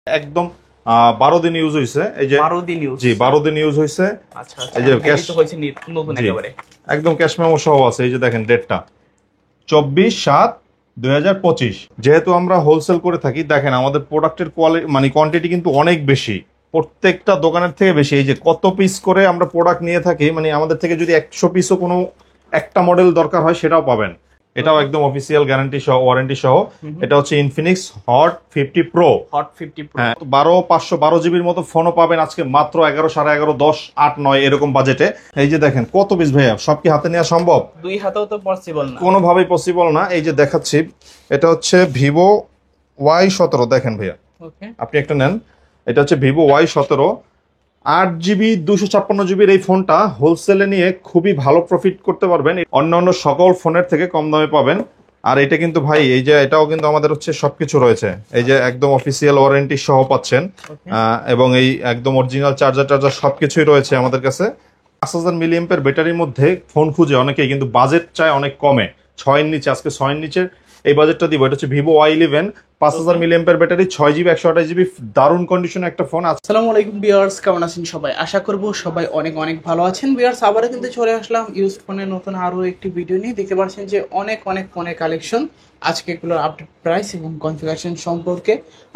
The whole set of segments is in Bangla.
একদম 12 দিন ইউজ হইছে। এই যে 12 দিন ইউজ। জি 12 দিন ইউজ হইছে। আচ্ছা এই যে ক্যাশ তো হইছে নতুন একেবারে একদম ক্যাশ মেমো সহ আছে। এই যে দেখেন ডেটটা 24/7/2025। যেহেতু আমরা হোলসেল করে থাকি, দেখেন আমাদের প্রোডাক্টের কোয়ালিটি মানে কোয়ান্টিটি কিন্তু অনেক বেশি, প্রত্যেকটা দোকানের থেকে বেশি। এই যে কত পিস করে আমরা প্রোডাক্ট নিয়ে থাকি, মানে আমাদের থেকে যদি 100 পিসও কোনো একটা মডেল দরকার হয় সেটাও পাবেন। এটাও একদম অফিসিয়াল গ্যারান্টি সহ, ওয়ারেন্টি সহ। এটা হচ্ছে Infinix hot 50 pro. Hot 50 pro. হ্যাঁ, 512 জিবির মতো ফোনও পাবেন আজকে মাত্র 11, 11.5, 10, 8, 9 এরকম বাজেটে। এই যে দেখেন কত পিস ভাইয়া, সব কি হাতে নেওয়া সম্ভব? দুই হাতেও তো পসিবল না, কোনোভাবেই পসিবল না। এই যে দেখাচ্ছি, এটা হচ্ছে ভিভো Y17। দেখেন ভাইয়া, ওকে আপনি একটা নেন। এটা হচ্ছে ভিভো Y17, 8 জিবি 256 জিবির এই ফোনটা হোলসেলে নিয়ে খুবই ভালো প্রফিট করতে পারবেন, অন্যান্য সকল ফোনের থেকে কম দামে পাবেন। আর এটা কিন্তু ভাই, এই যে এটাও কিন্তু আমাদের হচ্ছে সবকিছু রয়েছে। এই যে একদম অফিসিয়াল ওয়ারেন্টি সহ পাচ্ছেন, এবং এই একদম অরিজিনাল চার্জার সবকিছুই রয়েছে আমাদের কাছে। 5000 মিলিঅ্যাম্পের ব্যাটারির মধ্যে ফোন খুঁজে অনেকেই, কিন্তু বাজেট চায় অনেক কমে, 6 এর নিচে। আজকে 6 এর নিচের এই বাজেটটা দিব। এটা হচ্ছে Vivo Y11, 5000 milliampere battery, 6 GB 128 GB, দারুণ কন্ডিশনে একটা ফোন। আসসালামু আলাইকুম ভিউয়ার্স, কেমন আছেন সবাই? আশা করব সবাই অনেক অনেক ভালো আছেন। ভিউয়ার্স, আবারও কিন্তু চলে আসলাম ইউজ ফোনের নতুন আরও একটি ভিডিও নিয়ে। দেখতে পাচ্ছেন যে অনেক ফোনের কালেকশন। আজকে এগুলোর আপডেট প্রাইস এবং কনফিগারেশন সম্পর্কে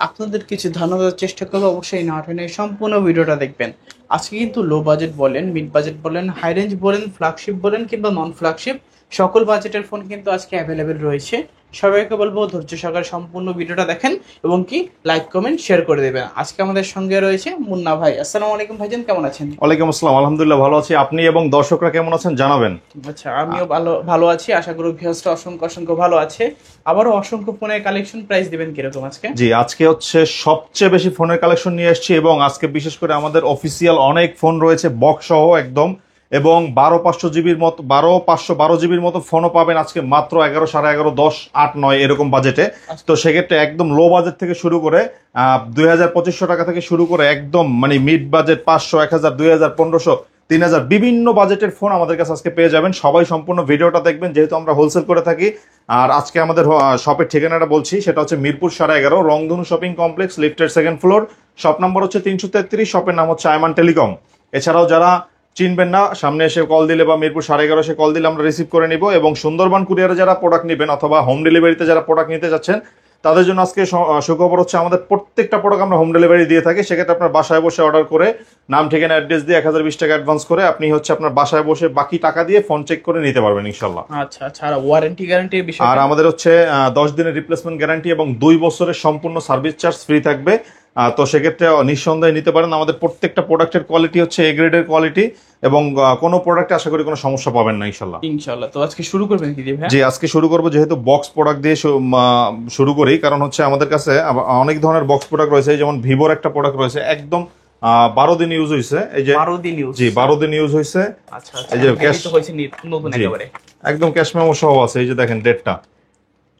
আপনাদের কিছু ধারণা দেওয়ার চেষ্টা করবো। অবশ্যই না টেনে সম্পূর্ণ ভিডিওটা দেখবেন। আজকে কিন্তু লো বাজেট বলেন, মিড বাজেট বলেন, হাই রেঞ্জ বলেন, ফ্ল্যাগশিপ বলেন কিংবা নন ফ্ল্যাগশিপ, সকল বাজেটের ফোন কিন্তু আজকে অ্যাভেলেবেল রয়েছে। সবাইকে বলবো ধৈর্য সহকারে সম্পূর্ণ ভিডিওটা দেখেন এবং কি লাইক কমেন্ট শেয়ার করে দেবেন। আজকে আমাদের সঙ্গে রয়েছে মুন্না ভাই। আসসালামু আলাইকুম ভাইজান, কেমন আছেন? ওয়ালাইকুম আসসালাম, আলহামদুলিল্লাহ ভালো আছি। আপনি এবং দর্শকরা কেমন আছেন জানাবেন। আচ্ছা, আমিও ভালো আছি। আশা করি ভিউয়ার্সরা অসংখ্য ভালো আছে। আবারও অসংখ্য ফোনের কালেকশন, প্রাইস দিবেন কিরকম আজকে? জি, আজকে হচ্ছে সবচেয়ে বেশি ফোনের কালেকশন নিয়ে এসেছি, এবং আজকে বিশেষ করে আমাদের অফিসিয়াল অনেক ফোন রয়েছে বক্স সহ একদম, এবং 512 জিবির মতো ফোনও পাবেন আজকে মাত্র 11, 11.5, 10, 8, 9 এরকম বাজেটে। তো সেক্ষেত্রে একদম লো বাজেট থেকে শুরু করে 2200 টাকা থেকে শুরু করে একদম মানে মিড বাজেট 500, 1000, 2000, 1500, 3000 বিভিন্ন বাজেটের ফোন আমাদের কাছে আজকে পেয়ে যাবেন। সবাই সম্পূর্ণ ভিডিওটা দেখবেন, যেহেতু আমরা হোলসেল করে থাকি। আর আজকে আমাদের শপের ঠিকানাটা বলছি, সেটা হচ্ছে মিরপুর 11.5, রংধনু শপিং কমপ্লেক্স, লিফটের 2nd ফ্লোর। শপ নাম্বার হচ্ছে 333, শপের নাম হচ্ছে আয়মান টেলিকম। এছাড়াও যারা চিনবেন না, সামনে এসে কল দিলে বা মিরপুর 11.5 এসে কল দিলে আমরা রিসিভ করে নিব। এবং সুন্দরবন কুরিয়ারে যারা প্রোডাক্ট নেবেন অথবা হোম ডেলিভারিতে যারা প্রোডাক্ট নিতে যাচ্ছেন, তাদের জন্য আজকে সুখবর হচ্ছে আমাদের প্রত্যেকটা প্রোডাক্ট আমরা হোম ডেলিভারি দিয়ে থাকি। সেক্ষেত্রে আপনার বাসায় বসে অর্ডার করে নাম ঠিকানা অ্যাড্রেস দিয়ে 1020 টাকা অ্যাডভান্স করে আপনি হচ্ছে আপনার বাসায় বসে বাকি টাকা দিয়ে ফোন চেক করে নিতে পারবেন ইনশাল্লাহ। আচ্ছা, আর ওয়ারেন্টি গ্যারান্টির বিষয়? আর আমাদের হচ্ছে 10 দিনের রিপ্লেসমেন্ট গ্যারান্টি এবং 2 বছরের সম্পূর্ণ সার্ভিস চার্জ ফ্রি থাকবে। তো সেক্ষেত্রে নিঃসন্দেহে নিতে পারেন। আমাদের প্রত্যেকটা প্রোডাক্টের কোয়ালিটি হচ্ছে এ গ্রেডের কোয়ালিটি, এবং কোনো প্রোডাক্টে আশা করি কোনো সমস্যা পাবেন না ইনশাল্লাহ। তো আজকে শুরু করবেন কি দিয়ে ভাই? জি, আজকে শুরু করব, যেহেতু বক্স প্রোডাক্ট দিয়ে শুরু করি, কারণ হচ্ছে আমাদের কাছে অনেক ধরনের বক্স প্রোডাক্ট রয়েছে। যেমন ভিভোর একটা প্রোডাক্ট রয়েছে একদম 12 দিন ইউজ হয়েছে। এই যে 12 দিন ইউজ। জি 12 দিন ইউজ হয়েছে। আচ্ছা, এই যে ক্যাশ তো হইছে নতুন একেবারে, একদম ক্যাশ মেমো সহ আছে। এই যে দেখেন ডেটটা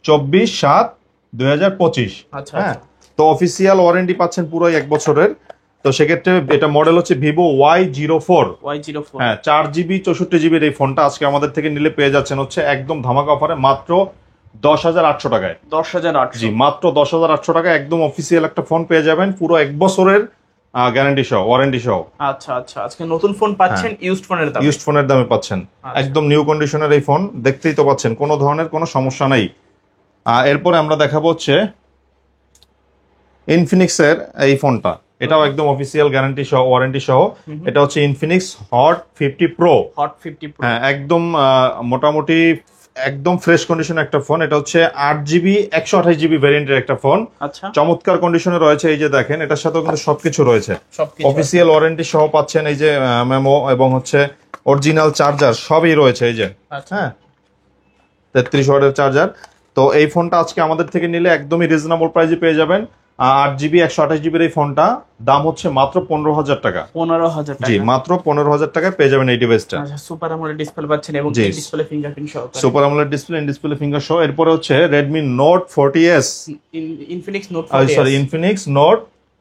24/7/2025। আচ্ছা। হ্যাঁ, তো অফিসিয়াল ওয়ারেন্টি পাচ্ছেন পুরো 1 বছরের। তো সেক্ষেত্রে এটা মডেল হচ্ছে ভিভো Y04। হ্যাঁ, 4 জিবি 64 জিবির এই ফোনটা আজকে আমাদের থেকে নিলে পেয়ে যাচ্ছেন হচ্ছে একদম ধামাকা অফারে মাত্র 10,800 টাকায়। 10,800? জি, মাত্র 10,800 টাকায় একদম অফিসিয়াল একটা ফোন পেয়ে যাবেন পুরো 1 বছরের গ্যারান্টি সহ, ওয়ারেন্টি সহ। আচ্ছা, আজকে নতুন ফোন পাচ্ছেন ইউজড ফোনের দামে পাচ্ছেন। একদম নিউ কন্ডিশনের এই ফোন, দেখতেই তো পাচ্ছেন কোনো ধরনের কোনো সমস্যা নাই। এরপরে আমরা দেখাবো হচ্ছে ইনফিনিক্সের এই ফোনটা। এটাও একদম অফিসিয়াল গ্যারান্টি সহ, ওয়ারেন্টি সহ। এটা হচ্ছে ইনফিনিক্স হট 50 প্রো। হ্যাঁ, একদম মোটামুটি একদম ফ্রেশ কন্ডিশনের একটা ফোন। এটা হচ্ছে 8 জিবি 128 জিবি ভ্যারিয়েন্টের একটা ফোন। আচ্ছা, চমৎকার কন্ডিশনে রয়েছে। এই যে দেখেন, এটার সাথেও কিন্তু সবকিছু রয়েছে, অফিসিয়াল ওয়ারেন্টি সহ পাচ্ছেন। এই যে মেমো এবং হচ্ছে অরিজিনাল চার্জার সবই রয়েছে। এই যে হ্যাঁ, 33 ওয়াটের চার্জার। তো এই ফোনটা আজকে আমাদের থেকে নিলে একদমই রিজনেবল প্রাইসে পেয়ে যাবেন। 8 জিবি 128 জিবির এই ফোনটা দাম হচ্ছে মাত্র 15,000 টাকা। 15,000 টাকা? জি, মাত্র 15,000 টাকায় পেয়ে যাবেন এই ডিভাইসটা। আচ্ছা, সুপার আমোলেড ডিসপ্লে পাচ্ছেন এবং ডিসপ্লে ফিঙ্গারপ্রিন্ট সহ। Super AMOLED display, in display finger সহ। এরপরে হচ্ছে Redmi Note 40s, Infinix note 40s, sorry Infinix note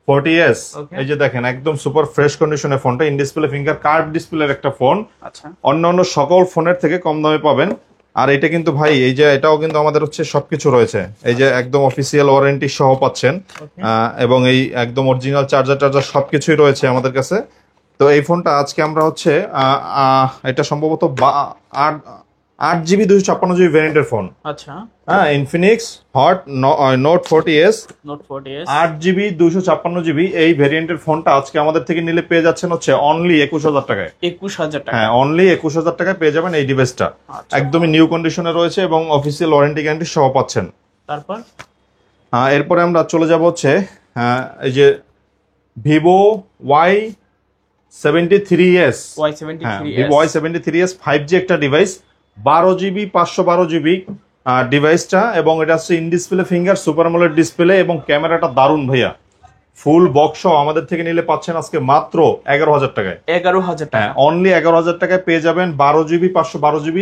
40s। এই যে দেখেন একদম সুপার ফ্রেশ কন্ডিশনের ফোনটা, ইন ডিসপ্লে ফিঙ্গার কার্ভ ডিসপ্লের একটা ফোন। আচ্ছা, অন্যান্য সকল ফোনের থেকে কম দামে পাবেন। আর এটা কিন্তু ভাই এই যে এটাও কিন্তু আমাদের হচ্ছে সবকিছু রয়েছে, এই যে একদম অফিসিয়াল ওয়ারেন্টি সহ পাচ্ছেন, এবং এই একদম অরিজিনাল চার্জার সবকিছুই রয়েছে আমাদের কাছে। তো এই ফোনটা আজকে আমরা হচ্ছে এটা সম্ভবত 8 GB 256 GB ভ্যারিয়েন্টের ফোন। আচ্ছা, হ্যাঁ, Infinix hot note 40s note 40s 8 GB 256 GB এই ভ্যারিয়েন্টের ফোনটা আজকে আমাদের থেকে নিলে পেয়ে যাচ্ছেন হচ্ছে অনলি 21,000 টাকায়। 21,000 টাকা। হ্যাঁ, অনলি 21,000 টাকায় পেয়ে যাবেন এই ডিভাইসটা। আচ্ছা। একদমই নিউ কন্ডিশনে রয়েছে এবং অফিসিয়াল ওয়ারেন্টি গ্যারান্টি সহ পাচ্ছেন। তারপর এরপরে আমরা চলে যাব হচ্ছে এই যে ভিভো Y73s। হ্যাঁ, ভিভো Y73s 5G একটা ডিভাইস, 12 GB 512 GB ডিভাইসটা, এবং এটা হচ্ছে in display finger super AMOLED display এবং ক্যামেরাটা দারুণ ভাইয়া। ফুল বক্স আমাদের থেকে নিলে পাচ্ছেন আজকে মাত্র 11,000 টাকায়। 11,000 টাকা। হ্যাঁ, অনলি 11,000 টাকায় পেয়ে যাবেন 12 GB 512 GB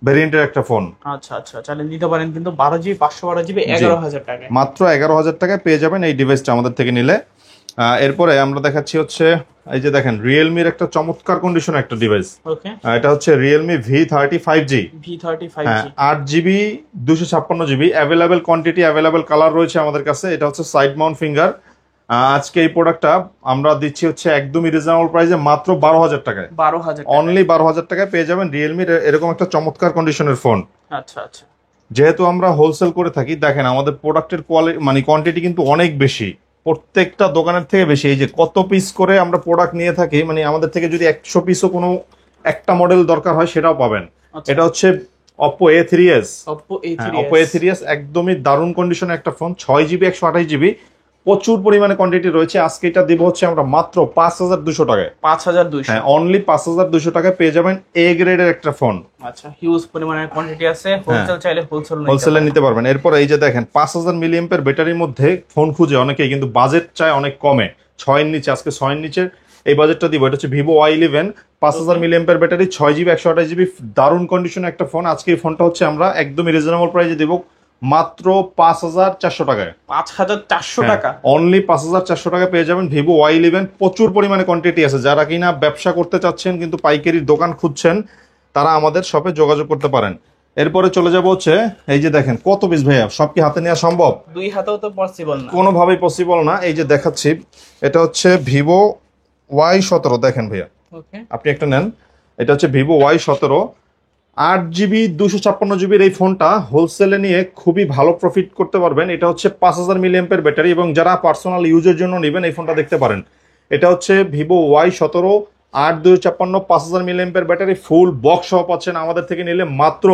ভেরিয়েন্টের একটা ফোন। আচ্ছা আচ্ছা, তাহলে নিতে পারেন কিন্তু 12 GB 512 GB 11,000 টাকায়। মাত্র 11,000 টাকায় পেয়ে যাবেন এই ডিভাইসটা আমাদের থেকে নিলে। এরপরে আমরা দেখাচ্ছি হচ্ছে এই যে দেখেন রিয়েলমির একটা চমৎকার কন্ডিশন একটা ডিভাইস। ওকে, এটা হচ্ছে Realme V30 5G। 8 GB 256 GB available quantity, available colour রয়েছে আমাদের কাছে। এটা হচ্ছে সাইড মাউন্ট ফিঙ্গার। আজকে এই প্রোডাক্টটা আমরা দিচ্ছি হচ্ছে একদমই রিজনেবল প্রাইসে মাত্র 12,000 টাকায়। 12,000 অনলি 12,000 টাকায় পেয়ে যাবেন রিয়েলমির এরকম একটা চমৎকার কন্ডিশনের ফোন। আচ্ছা আচ্ছা, যেহেতু আমরা হোলসেল করে থাকি, দেখেন আমাদের প্রোডাক্টের কোয়ালিটি মানে কোয়ান্টিটি কিন্তু অনেক বেশি, প্রত্যেকটা দোকানের থেকে বেশি। এই যে কত পিস করে আমরা প্রোডাক্ট নিয়ে থাকি, মানে আমাদের থেকে যদি 100 পিসও কোনো একটা মডেল দরকার হয় সেটাও পাবেন। এটা হচ্ছে Oppo A3s। Oppo A3s একদমই দারুণ কন্ডিশনের একটা ফোন, 6 GB 128 GB, প্রচুর পরিমাণে কোয়ান্টিটি রয়েছে। আজকে এটা দিব হচ্ছে আমরা মাত্র 5,200 টাকায়। 5,200। হ্যাঁ, অনলি 5,200 টাকায় পেয়ে যাবেন এ গ্রেডের একটা ফোন। আচ্ছা, হিউজ পরিমাণের কোয়ান্টিটি আছে, হোলসেল চাইলে হোলসেলে নিতে পারবেন। এরপর এই যে দেখেন 5,000 মিলিঅ্যাম্পিয়ার ব্যাটারির মধ্যে ফোন খুঁজে অনেকেই, কিন্তু বাজেট চায় অনেক কমে, 6 এর নিচে। আজকে 6 এর নিচে এই বাজেটটা দিব। এটা হচ্ছে Vivo Y11 5,000 milliampere battery, 6 GB 128 GB দারুণ কন্ডিশনে একটা ফোন। আজকে এই ফোনটা হচ্ছে আমরা একদমই রিজনেবল প্রাইসে দিব মাত্র 5,400 টাকায়। 5,400 টাকা, অনলি 5,400 টাকা পেয়ে যাবেন ভিভো Y11। প্রচুর পরিমাণে কোয়ান্টিটি আছে, যারা কিনা ব্যবসা করতে চাচ্ছেন কিন্তু পাইকারির দোকান খুঁজছেন তারা আমাদের শপে যোগাযোগ করতে পারেন। এরপরে চলে যাব হচ্ছে এই যে দেখেন কত পিস ভাইয়া, সব কি হাতে নেওয়া সম্ভব? 2 হাতেও তো পসিবল না, কোনোভাবেই পসিবল না। এই যে দেখাচ্ছি, এটা হচ্ছে ভিভো Y17। দেখেন ভাইয়া, ওকে, আপনি একটা নেন। এটা হচ্ছে ভিভো Y17 8 GB 256 GB এই ফোনটা হোলসেলে নিয়ে খুবই ভালো প্রফিট করতে পারবেন। এটা হচ্ছে 5,000 মিলিঅ্যাম্পিয়ার ব্যাটারি, এবং যারা পার্সোনাল ইউজের জন্য নেবেন এই ফোনটা দেখতে পারেন। এটা হচ্ছে ভিভো Y17 8 256 5,000 মিলিঅ্যাম্পিয়ার ব্যাটারি, ফুল বক্স সহ পাচ্ছেন আমাদের থেকে নিলে মাত্র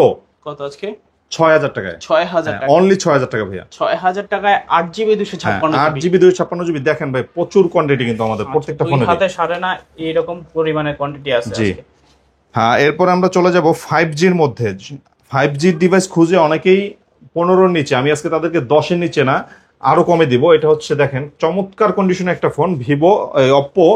কত আজকে? 6,000 টাকায়। 6,000 টাকা, অনলি 6,000 টাকা ভাইয়া। 6,000 টাকায় 8 GB 256 8 GB 256 GB দেখেন ভাই, প্রচুর কোয়ান্টিটি কিন্তু আমাদের প্রত্যেকটা ফোনে। হাতে সারে না এরকম পরিমাণে কোয়ান্টিটি আছে জি। আজকে। হ্যাঁ, এরপর আমরা চলে যাব 5Gর মধ্যে। 5G ডিভাইস খুঁজে অনেকেই 15-র নিচে, আমি আজকে তাদেরকে 10-এর নিচে না আরো কমে দিব। এটা হচ্ছে দেখেন চমৎকার কন্ডিশনে একটা phone, Vivo Oppo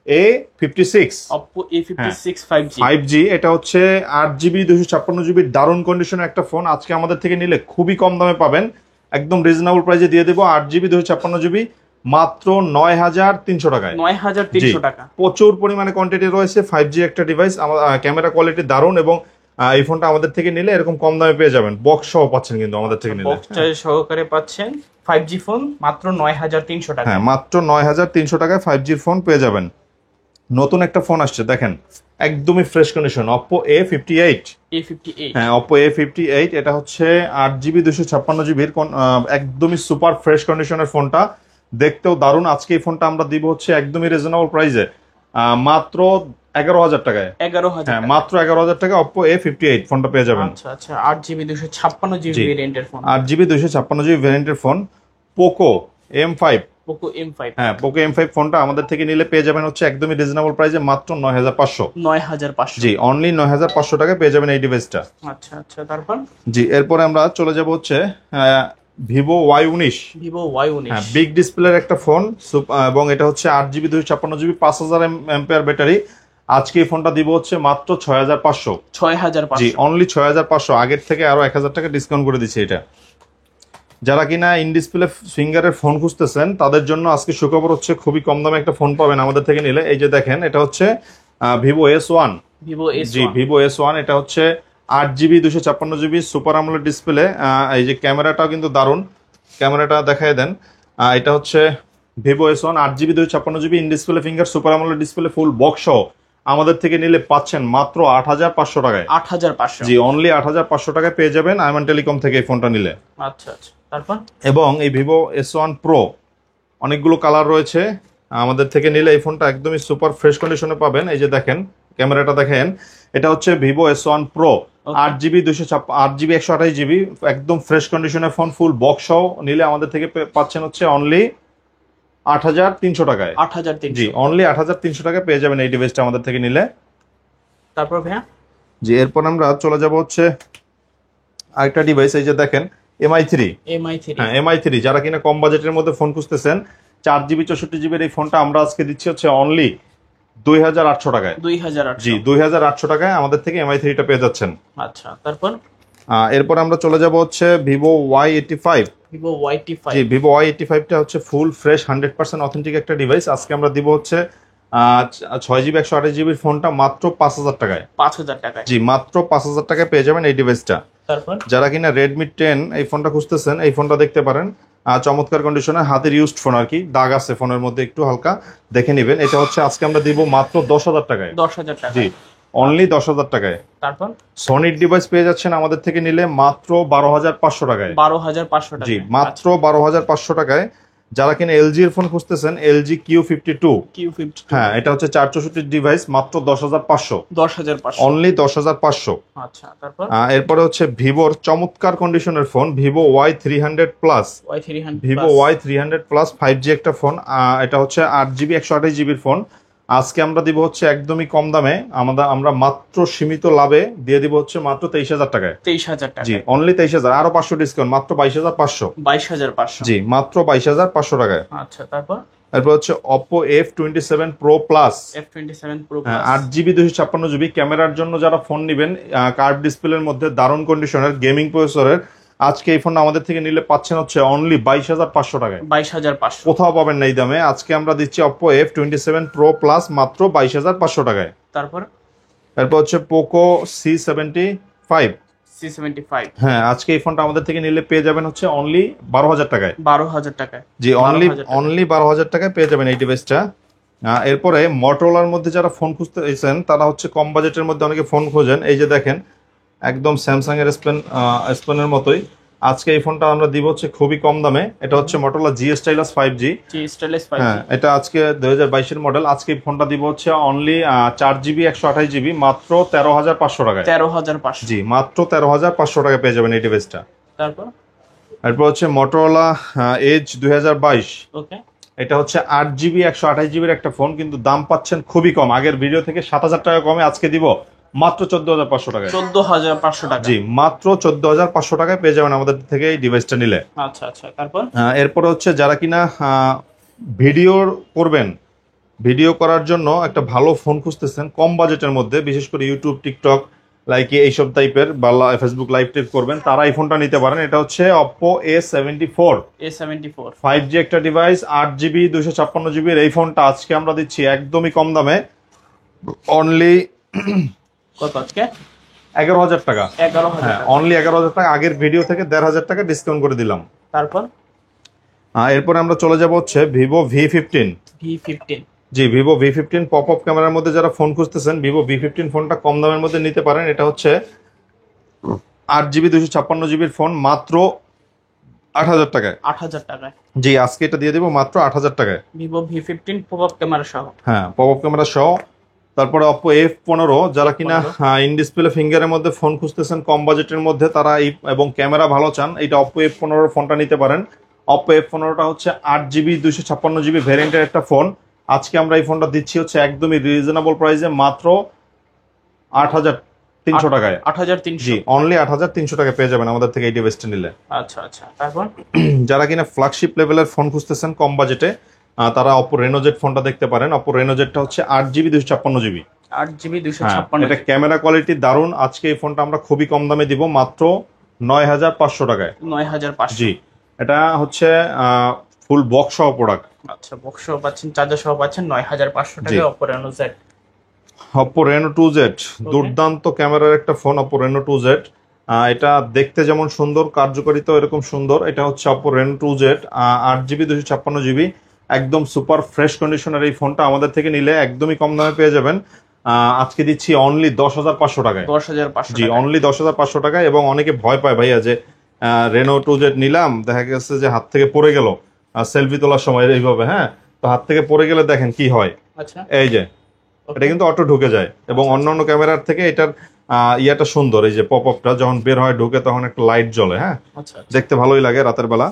A56। Oppo A56 5G। 5G এটা হচ্ছে 8 GB 256 GB দারুণ কন্ডিশনের একটা ফোন। আজকে আমাদের থেকে নিলে খুবই কম দামে পাবেন, একদম রিজনেবল প্রাইসে দিয়ে দেবো। 8 GB 256 GB মাত্র 9,300 টাকায়। 9,300 টাকা। প্রচুর পরিমাণে কোয়ান্টিটি রয়েছে। 5G একটা ডিভাইস, ক্যামেরা কোয়ালিটি দারুণ, এবং এই ফোনটা আমাদের থেকে নিলে এরকম কম দামে পেয়ে যাবেন। বক্স সহ পাচ্ছেন কিন্তু আমাদের থেকে নিলে, বক্স সহকারে পাচ্ছেন 5G ফোন মাত্র 9,300 টাকা। হ্যাঁ, মাত্র 9,300 টাকায় 5G ফোন পেয়ে যাবেন। নতুন একটা ফোন আসছে দেখেন, একদমই ফ্রেশ কন্ডিশন, Oppo A58। হ্যাঁ, Oppo A58 এটা হচ্ছে 8 GB 256 GB একদমই সুপার ফ্রেশ কন্ডিশনের ফোনটা, দেখতেও দারুণ। আজকে এই ফোনটা আমরা দিব হচ্ছে একদমই রিজনেবল প্রাইসে মাত্র 11,000 টাকায়। 11,000, হ্যাঁ, মাত্র 11,000 টাকা Oppo A58 ফোনটা পেয়ে যাবেন। আচ্ছা আচ্ছা, 8 GB 256 GB ভেরিয়েন্টের ফোন। 8 GB 256 GB ভেরিয়েন্টের phone Poco M5। Poco M5। হ্যাঁ, Poco M5 ফোনটা আমাদের থেকে নিলে পেয়ে যাবেন হচ্ছে একদমই রিজনেবল প্রাইসে মাত্র 9,500। 9,500। জি, অনলি 9,500 টাকায় পেয়ে যাবেন এই ডিভাইসটা। আচ্ছা আচ্ছা, তারপর জি, এরপরে আমরা চলে যাব হচ্ছে ভিভো Y19। ভিভো Y19, হ্যাঁ, বিগ ডিসপ্লের একটা ফোন, এবং এটা হচ্ছে 8 GB 256 GB 5,000 mAh ব্যাটারি। আজকে এই ফোনটা দিব হচ্ছে মাত্র 6,500। 6,500। জি, অনলি 6,500। আগের থেকে আরো 1,000 টাকা ডিসকাউন্ট করে দিচ্ছে এটা। যারা কিনা ইন ডিসপ্লে ফিঙ্গারের ফোন খুঁজতেছেন তাদের জন্য আজকে সুখবর হচ্ছে খুবই কম দামে একটা ফোন পাবেন আমাদের থেকে নিলে। এই যে দেখেন, এটা হচ্ছে ভিভো S1। Vivo S1। জি, ভিভো S1 এটা হচ্ছে 8GB 256GB super AMOLED display. এই যে ক্যামেরাটাও কিন্তু দারুণ, ক্যামেরাটা দেখায় দেন। এটা হচ্ছে Vivo S1 8GB 256GB in display finger super AMOLED display full box সহ আমাদের থেকে নিলে পাচ্ছেন মাত্র 8500 টাকায়। 8500। জি, অনলি 8500 টাকায় পেয়ে যাবেন আইমান টেলিকম থেকে এই ফোনটা নিলে। আচ্ছা আচ্ছা, তারপর এবং এই ভিভো S1 Pro অনেকগুলো কালার রয়েছে, আমাদের থেকে নিলে এই ফোনটা একদমই সুপার ফ্রেশ কন্ডিশনে পাবেন। এই যে দেখেন, ক্যামেরাটা দেখেন, এটা হচ্ছে Vivo S1 Pro 8GB 128GB একদম ফ্রেশ কন্ডিশনের ফোন, ফুল বক্স সহ নিলে আমাদের থেকে পাচ্ছেন হচ্ছে অনলি 8300 টাকায়। 8300। জি, অনলি 8300 টাকায় পেয়ে যাবেন এই ডিভাইসটা আমাদের থেকে নিলে। তারপর ভাইয়া জি, এরপর আমরা চলে যাব হচ্ছে আরেকটা ডিভাইস। এই যে দেখেন MI3। হ্যাঁ, MI3 যারা কিনা কম বাজেটের মধ্যে ফোন খুঁজতেছেন, 4GB 64GB এই ফোনটা আমরা আজকে দিচ্ছি হচ্ছে অনলি 2800 টাকায়। 2800। জি, 2800 টাকায় আমাদের থেকে MI3টা পেয়ে যাচ্ছেন। আচ্ছা, তারপর এরপর আমরা চলে যাব হচ্ছে ভিভো Y85। Vivo Y85। জি, ভিভো Y85টা হচ্ছে ফুল ফ্রেশ 100% অথেন্টিক একটা ডিভাইস। আজকে আমরা দিব হচ্ছে 6GB 128GB ফোনটা মাত্র 5000 টাকায়। 5000 টাকায়। জি, মাত্র 5000 টাকায় পেয়ে যাবেন এই ডিভাইসটা। তারপর যারা কিনা Redmi 10 এই ফোনটা খুঁজতেছেন, এই ফোনটা দেখতে পারেন। চমৎকার কন্ডিশনে হাতের ইউজড ফোন আর কি, দাগ আছে ফোনের মধ্যে একটু হালকা, দেখে নেবেন। এটা হচ্ছে আজকে আমরা দিব মাত্র 10000 টাকায়। 10000 টাকা। জি, অনলি 10000 টাকায়। তারপর সনির ডিভাইস পেয়ে যাচ্ছেন আমাদের থেকে নিলে মাত্র 12500 টাকায়। 12500 টাকা। জি, মাত্র 12500 টাকায়। যারা কিনা LG এর ফোন খুঁজতেছেন, LG Q52। হ্যাঁ, এটা হচ্ছে 464 ডিভাইস, মাত্র 10500। 10500। অনলি 10500। আচ্ছা, তারপর এরপরে হচ্ছে ভিভোর চমৎকার কন্ডিশনের phone Vivo Y300 plus. Y300 Vivo Y300 plus 5G একটা ফোন। এটা হচ্ছে 8GB 128GB ফোন। আজকে আমরা দিব হচ্ছে একদমই কম দামে, আমরা মাত্র সীমিত লাভে দিয়ে দিব হচ্ছে মাত্র 23000 টাকায়। 23000 টাকা। জি, অনলি 23000, আরো 500 ডিসকাউন্ট, মাত্র 22500। 22500। জি, মাত্র 22500 টাকায়। আচ্ছা, তারপর এরপর হচ্ছে Oppo F27 Pro Plus। F27 Pro Plus 8GB 256GB ক্যামেরার জন্য যারা ফোন নেবেন, কার্ভ ডিসপ্লের মধ্যে দারুণ কন্ডিশনের গেমিং প্রসেসরের, আজকে এই ফোনটা আমাদের থেকে নিলে পাচ্ছেন হচ্ছে অনলি 22500 টাকায়। 22500। কোথাও পাবেন না এই দামে। আজকে আমরা দিচ্ছি Oppo F27 Pro Plus মাত্র 22500 টাকায়। তারপর এরপর হচ্ছে Poco C75। হ্যাঁ, আজকে এই ফোনটা আমাদের থেকে নিলে পেয়ে যাবেন হচ্ছে অনলি 12000 টাকায়। 12000 টাকায়। জি, অনলি 12000 টাকায় পেয়ে যাবেন এই ডিভাইসটা। এরপরে মটোরোলার মধ্যে যারা ফোন খুঁজতেছেন, তারা হচ্ছে কম বাজেটের মধ্যে অনেকে ফোন খোঁজেন। এই যে দেখেন, একদম স্যামসাং এর স্পেনের মতোই আজকে এই ফোনটা আমরা দিব হচ্ছে খুবই কম দামে। এটা হচ্ছে মটোরোলা G Stylus 5G। হ্যাঁ, এটা আজকে 2022 এর মডেল। আজকে এই ফোনটা দিব হচ্ছে অনলি 4GB 128GB মাত্র 13500 টাকায়। 13500। জি, মাত্র 13500 টাকায় পেয়ে যাবেন এই ডিভাইসটা। এরপর হচ্ছে মটোরোলা Edge 2022। ওকে, এটা হচ্ছে 8GB 128GB একটা ফোন, কিন্তু দাম পাচ্ছেন খুবই কম। আগের ভিডিও থেকে 7000 টাকা কমে আজকে দিব মাত্র 14500 টাকায়। 14500 টাকা। জি, মাত্র 14500 টাকায় পেয়ে যাবেন আমাদের থেকে এই ডিভাইসটা নিলে। আচ্ছা আচ্ছা, তারপর এরপর হচ্ছে যারা কিনা ভিডিও করবেন, ভিডিও করার জন্য একটা ভালো ফোন খুঁজতেছেন কম বাজেটের মধ্যে, বিশেষ করে ইউটিউব, টিকটক, লাইক এইসব টাইপের, বা ফেসবুক লাইভ টিপ করবেন, তারা এই ফোনটা নিতে পারেন। এটা হচ্ছে Oppo A74। 5G একটা ডিভাইস, 8GB 256GB এই ফোনটা আজকে আমরা দিচ্ছি একদমই কম দামে, অনলি কত আজকে? 11000 টাকা। 11000। হ্যাঁ, অনলি 11000 টাকা। আগের ভিডিও থেকে 1500 টাকা ডিসকাউন্ট করে দিলাম। তারপর এরপরে আমরা চলে যাব হচ্ছে ভিভো V15। জি, ভিভো V15 পপ আপ ক্যামেরার মধ্যে যারা ফোন খুঁজতেছেন, ভিভো V15 ফোনটা কম দামের মধ্যে নিতে পারেন। এটা হচ্ছে 8GB 256GB ফোন মাত্র 8000 টাকায়। 8000 টাকায়। জি, আজকে এটা দিয়ে দিব মাত্র 8000 টাকায়। Vivo V15 pop up camera সহ। হ্যাঁ, পপ আপ ক্যামেরা সহ। তারপরে Oppo F15 যারা কিনা ইন ডিসপ্লে ফিঙ্গারের মধ্যে ফোন খুঁজতেছেন কম বাজেটের মধ্যে, তারা এবং ক্যামেরা ভালো চান, এটা Oppo F15 ফোনটা নিতে পারেন। Oppo F15টা হচ্ছে 8GB 256GB ভ্যারিয়েন্টের একটা ফোন। আজকে আমরা এই ফোনটা দিচ্ছি হচ্ছে একদমই রিজনেবল প্রাইসে মাত্র 8300 টাকায়। 8300। জি, অনলি 8300 টাকায় পেয়ে যাবেন আমাদের থেকে এই ডিভাইসটা নিলে। আচ্ছা আচ্ছা, তারপর যারা কিনা ফ্ল্যাগশিপ লেভেলের ফোন খুঁজতেছেন কম বাজেটে, তারা Oppo Reno Z ফোনটা দেখতে পারেন। Oppo Reno Zটা হচ্ছে 8GB 256GB। 8GB 256। এটা ক্যামেরা কোয়ালিটি দারুণ। আজকে এই ফোনটা আমরা খুবই কম দামে দিব মাত্র 9500 টাকায়। 9500। জি, এটা হচ্ছে ফুল বক্স সহ প্রোডাক্ট। আচ্ছা, বক্স সহ পাচ্ছেন, চার্জার সহ পাচ্ছেন 9500 টাকায় Oppo Reno Z। Oppo Reno 2Z দুর্দান্ত ক্যামেরার একটা ফোন Oppo Reno 2Z। এটা দেখতে যেমন সুন্দর, কার্যকারিতা এরকম সুন্দর। এটা হচ্ছে Oppo Reno 2Z, 8GB 256GB, একদম সুপার ফ্রেশ কন্ডিশনের এই ফোনটা আমাদের থেকে নিলে একদমই কম দামে পেয়ে যাবেন। আজকে দিচ্ছি অনলি 10,500 টাকায়। 10,500 জি, অনলি 10,500 টাকায়। এবং অনেকে ভয় পায় ভাইয়া যে Reno 2Z নিলাম, দেখা গেছে যে হাত থেকে পড়ে গেল সেলফি তোলার সময় এইভাবে, হ্যাঁ, তো হাত থেকে পড়ে গেলে দেখেন কি হয়। আচ্ছা, এই যে এটা কিন্তু অটো ঢুকে যায় এবং অন্যান্য ক্যামেরার থেকে এটার ইয়াটা সুন্দর। এই যে পপ আপটা যখন বের হয় ঢুকে তখন একটা লাইট জ্বলে, হ্যাঁ, আচ্ছা, দেখতে ভালোই লাগে রাতের বেলা।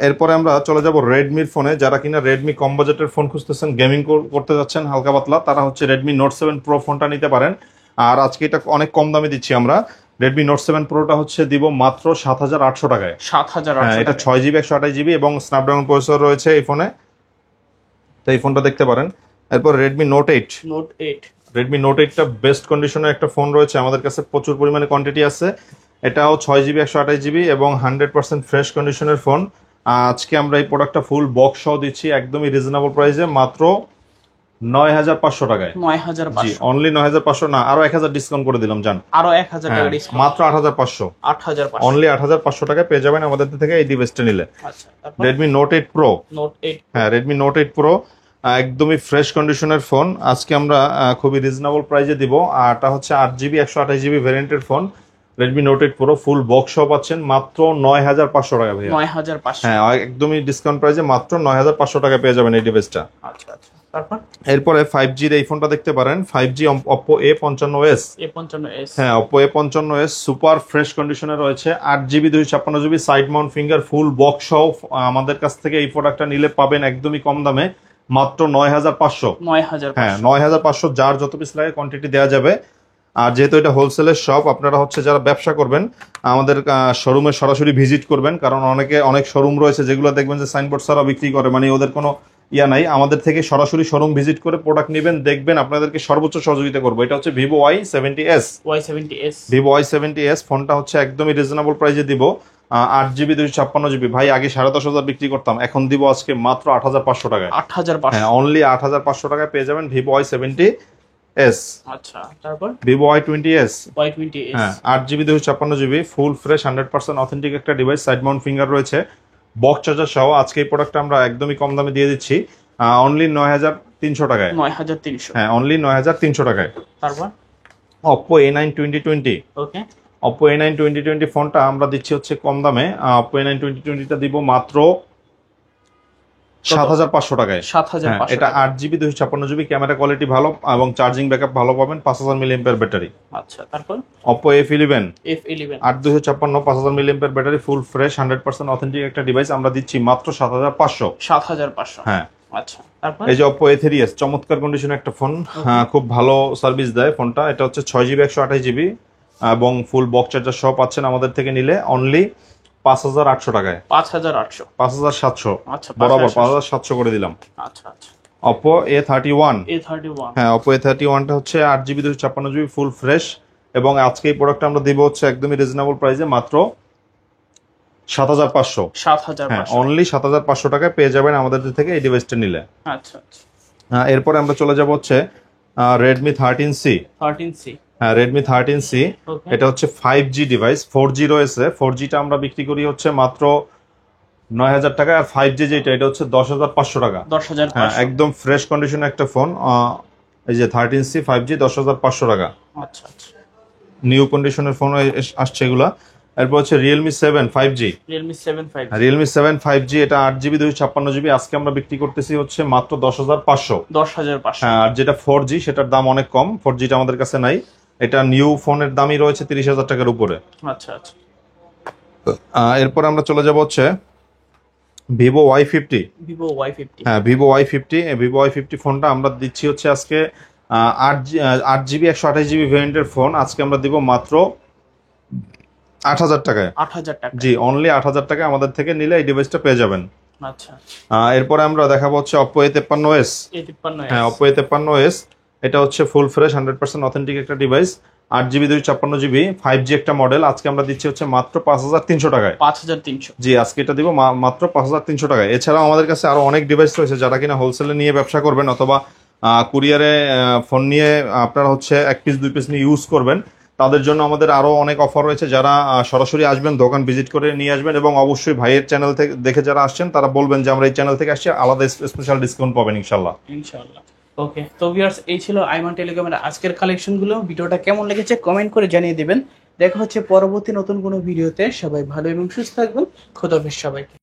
এরপরে আমরা চলে যাব রেডমির ফোনে। যারা কিনা রেডমি কম বাজেটের ফোন খুঁজতেছেন, গেমিং করতে যাচ্ছেন হালকা পাতলা, তারা হচ্ছে রেডমি নোট 7 প্রো ফোনটা নিতে পারেন। আর আজকে এটা অনেক কম দামে দিচ্ছি আমরা। রেডমি নোট 7 প্রোটা হচ্ছে দিব মাত্র 7,800 টাকায়। 7,800 এটা 6GB 128GB এবং স্ন্যাপড্রাগন প্রসেসর রয়েছে এই ফোনে, তো এই ফোনটা দেখতে পারেন। এরপর রেডমি নোট 8। রেডমি নোট 8টা বেস্ট কন্ডিশনের একটা ফোন রয়েছে আমাদের কাছে, প্রচুর পরিমাণে কোয়ান্টিটি আছে। এটাও 6GB 128GB এবং 100% ফ্রেশ কন্ডিশনের ফোন। আজকে আমরা এই প্রোডাক্টটা ফুল বক্স সহ দিচ্ছি একদমই রিজনেবল প্রাইসে, মাত্র 9,500 টাকায়। 9,500, জি, অনলি 9,500 না, আরো 1,000 ডিসকাউন্ট করে দিলাম জান। আরো 1,000 টাকা ডিসকাউন্ট, মাত্র 8,500। 8,500, অনলি 8,500 টাকায় পেয়ে যাবেন আমাদের থেকে এই ডিভাইসটা নিলে। আচ্ছা, তারপর রেডমি নোট 8 প্রো। নোট 8, হ্যাঁ, রেডমি নোট 8 প্রো একদমই ফ্রেশ কন্ডিশনের ফোন। আজকে আমরা খুবই রিজনেবল প্রাইসে দিব। আর এটা হচ্ছে 8GB 128GB ভ্যারিয়েন্টের phone Redmi note 8 pro, full box সহ পাচ্ছেন মাত্র 9,500 টাকা ভাইয়া। 9,500, হ্যাঁ, একদমই ডিসকাউন্ট প্রাইসে মাত্র 9,500 টাকা পেয়ে যাবেন এই ডিভাইসটা। আচ্ছা, তারপর এরপরে 5G এই ফোনটা দেখতে পারেন, 5G Oppo A55s। A55s, হ্যাঁ, Oppo A55s সুপার ফ্রেশ কন্ডিশনে রয়েছে, 8GB 256GB side Mount finger, ফুল বক্স সহ আমাদের কাছ থেকে এই প্রোডাক্টটা নিলে পাবেন একদমই কম দামে মাত্র 9,500। 9,500, হ্যাঁ, 9,500, যার যত পিস লাগে কোয়ান্টিটি দেওয়া যাবে। আর যেহেতু এটা হোলসেলের শপ, আপনারা হচ্ছে যারা ব্যবসা করবেন আমাদের শোরুমে সরাসরি ভিজিট করবেন, কারণ অনেক শোরুম রয়েছে যেগুলো দেখবেন যে সাইনবোর্ড ছাড়া বিক্রি করে, মানে ওদের কোনো ইয়া নাই। আমাদের থেকে সরাসরি শোরুম ভিজিট করে প্রোডাক্ট নেবেন, দেখবেন, আপনাদেরকে সর্বোচ্চ সহযোগিতা করবো। এটা হচ্ছে ভিভো Y70s। ভিভো Y70s ফোনটা হচ্ছে একদমই রিজনেবল প্রাইসে দিব। 8GB 256GB। ভাই আগে 10,500 বিক্রি করতাম, এখন দিব আজকে মাত্র 8,500 টাকায়। 8,500, হ্যাঁ, অনলি 8,500 টাকায় পেয়ে যাবেন ভিভো Y70s। আচ্ছা, তারপর ভিভো Y20s। Y20s, হ্যাঁ, 8GB 256GB full fresh 100% authentic একটা ডিভাইস, সাইড মাউন্ট ফিঙ্গার রয়েছে, বক্স চার্জার সহ। আজকে এই প্রোডাক্টটা আমরা একদমই কম দামে দিয়ে দিচ্ছি অনলি 9,300 টাকায়। 9,300, হ্যাঁ, অনলি 9,300 টাকায়। তারপর Oppo A9 2020। ওকে, Oppo A9 2020 ফোনটা আমরা দিচ্ছি হচ্ছে কম দামে। Oppo A9 2020টা দিব মাত্র 7,500 টাকায়। 7,500, এটা 8GB 256GB, ক্যামেরা কোয়ালিটি ভালো এবং চার্জিং ব্যাকআপ ভালো পাবেন, 5,000 mAh ব্যাটারি। আচ্ছা, তারপর Oppo F11। 8,256 5,000 mAh battery, full fresh 100% authentic একটা ডিভাইস, আমরা দিচ্ছি মাত্র 7,500। 7,500, হ্যাঁ, আচ্ছা, তারপর এই যে Oppo A3s চমৎকার কন্ডিশনে একটা ফোন, খুব ভালো সার্ভিস দেয় ফোনটা। এটা হচ্ছে 6GB 128GB এবং ফুল বক্স চার্জার সহ পাচ্ছেন আমাদের থেকে নিলে অনলি 5,800 টাকায়। 5,800, 5,700, আচ্ছা, বরাবর 5,700 করে দিলাম। আচ্ছা, Oppo A31। A31, হ্যাঁ, Oppo A31টা হচ্ছে 8GB 256GB ফুল ফ্রেশ এবং আজকে এই প্রোডাক্টটা আমরা দিব হচ্ছে একদমই রিজনেবল প্রাইসে মাত্র 7,500। হ্যাঁ, 7,500, অনলি 7,500 টাকায় পেয়ে যাবেন আমাদের থেকে এই ডিভাইসটা নিলে। আচ্ছা, এরপরে আমরা চলে যাব হচ্ছে Redmi 13C। 13C, হ্যাঁ, Redmi 13C ওকে, এটা হচ্ছে 5G ডিভাইস, 4G রয়েছে। 4Gটা আমরা বিক্রি করি হচ্ছে মাত্র 9,000 টাকা, আর 5G যেটা এটা হচ্ছে 10,500 টাকা। 10,500, হ্যাঁ, একদম ফ্রেশ কন্ডিশনে একটা ফোন। এই যে 13C 5G 10,500 টাকা, আচ্ছা, নিউ কন্ডিশনের ফোন আসছে এগুলা। এরপর হচ্ছে Realme 7 5G। Realme 7 5G, Realme 7 5G এটা 8GB 256GB, আজকে আমরা বিক্রি করতেছি হচ্ছে মাত্র 10,500। 10,500, হ্যাঁ, আর যেটা 4G সেটার দাম অনেক কম, 4Gটা আমাদের কাছে নাই। এটা নিউ ফোনের দামই রয়েছে 30,000 টাকার উপরে। আচ্ছা, এরপর আমরা চলে যাব হচ্ছে Vivo Y50। Vivo Y50, হ্যাঁ, Vivo Y50 ফোনটা আমরা দিচ্ছি হচ্ছে আজকে 8GB 128GB ভ্যারিয়েন্টের ফোন, আজকে আমরা দিব মাত্র 8,000 টাকায়। 8,000 টাকা, জি, অনলি 8,000 টাকায় আমাদের থেকে নিলে এই ডিভাইসটা পেয়ে যাবেন। আচ্ছা, এরপরে আমরা দেখাবো হচ্ছে Oppo A53s। A53s, হ্যাঁ, Oppo A53s এটা হচ্ছে ফুল ফ্রেশ 100% অথেন্টিক একটা ডিভাইস, 8GB 256GB 5G একটা মডেল, আজকে আমরা দিচ্ছি হচ্ছে মাত্র 5,300 টাকায়। 5,300, জি, আজকে এটা দিব মাত্র 5,300 টাকায়। এছাড়াও আমাদের কাছে আরো অনেক ডিভাইস রয়েছে, যারা কিনা হোলসেলে নিয়ে ব্যবসা করবেন অথবা কুরিয়ারে ফোন নিয়ে আপনারা হচ্ছে 1 পিস 2 পিস নিয়ে ইউজ করবেন, তাদের জন্য আমাদের আরো অনেক অফার রয়েছে। যারা সরাসরি আসবেন, দোকান ভিজিট করে নিয়ে আসবেন, এবং অবশ্যই ভাইয়ের চ্যানেল থেকে দেখে যারা আসছেন তারা বলবেন যে আমরা এই চ্যানেল থেকে আসছি, আলাদা স্পেশাল ডিসকাউন্ট পাবেন ইনশাল্লাহ। ইনশাআল্লাহ। ওকে, তো ভিউয়ার্স এই ছিল আইমান টেলিকমের আজকের কালেকশনগুলো। ভিডিওটা কেমন লেগেছে কমেন্ট করে জানিয়ে দিবেন। দেখা হচ্ছে পরবর্তী নতুন কোনো ভিডিওতে। সবাই ভালো এবং সুস্থ থাকবেন। খোদা হাফেজ সবাইকে।